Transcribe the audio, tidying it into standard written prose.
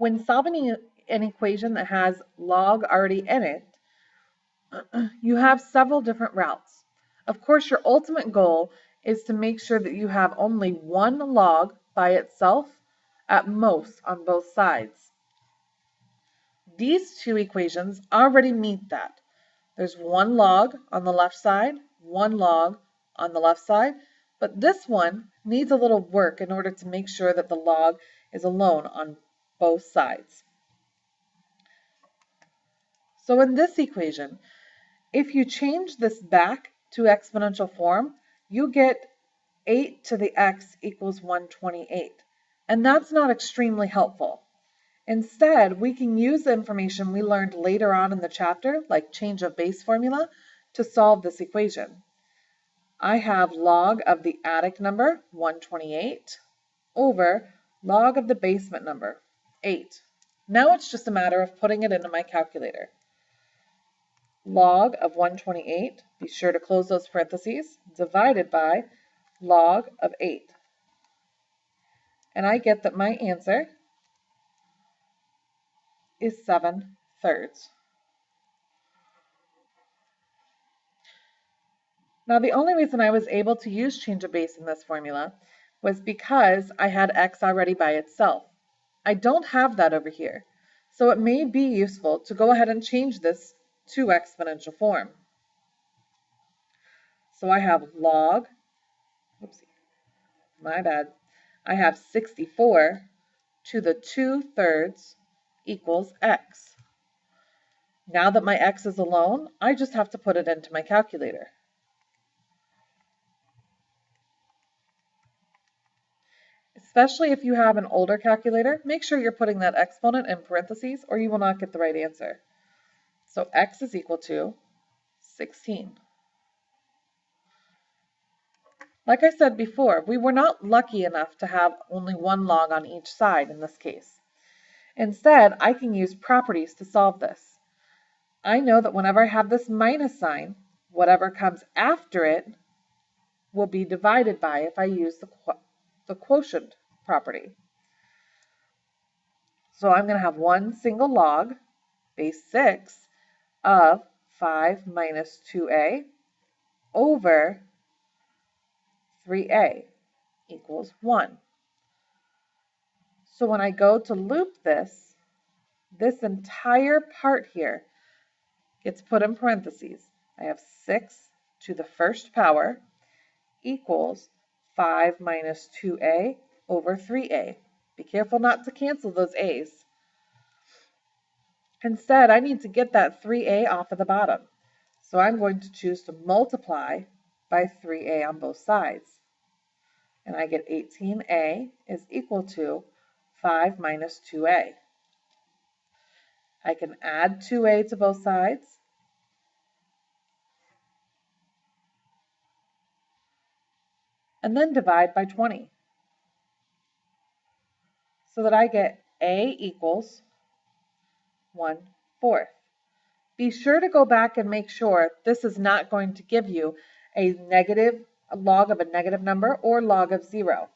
When solving an equation that has log already in it, you have several different routes. Of course, your ultimate goal is to make sure that you have only one log by itself at most on both sides. These two equations already meet that. There's one log on the left side, one log on the left side, but this one needs a little work in order to make sure that the log is alone on both sides. So in this equation, if you change this back to exponential form, you get 8 to the x equals 128. And that's not extremely helpful. Instead, we can use the information we learned later on in the chapter, like change of base formula, to solve this equation. I have log of the attic number, 128, over log of the basement number, 8. Now it's just a matter of putting it into my calculator. Log of 128, be sure to close those parentheses, divided by log of 8. And I get that my answer is 7/3. Now the only reason I was able to use change of base in this formula was because I had x already by itself. I don't have that over here, so it may be useful to go ahead and change this to exponential form. So I have log, oopsie, my bad, I have 64 to the 2/3 equals x. Now that my x is alone, I just have to put it into my calculator. Especially if you have an older calculator, make sure you're putting that exponent in parentheses or you will not get the right answer. So x is equal to 16. Like I said before, we were not lucky enough to have only one log on each side in this case. Instead, I can use properties to solve this. I know that whenever I have this minus sign, whatever comes after it will be divided by if I use the quotient property. So I'm going to have one single log, base 6, of 5 minus 2a over 3a equals 1. So when I go to loop this entire part here gets put in parentheses. I have 6 to the first power equals 5 minus 2a over 3a. Be careful not to cancel those a's. Instead, I need to get that 3a off of the bottom. So I'm going to choose to multiply by 3a on both sides. And I get 18a is equal to 5 minus 2a. I can add 2a to both sides. And then divide by 20. So that I get a equals 1/4. Be sure to go back and make sure this is not going to give you a log of a negative number or log of 0.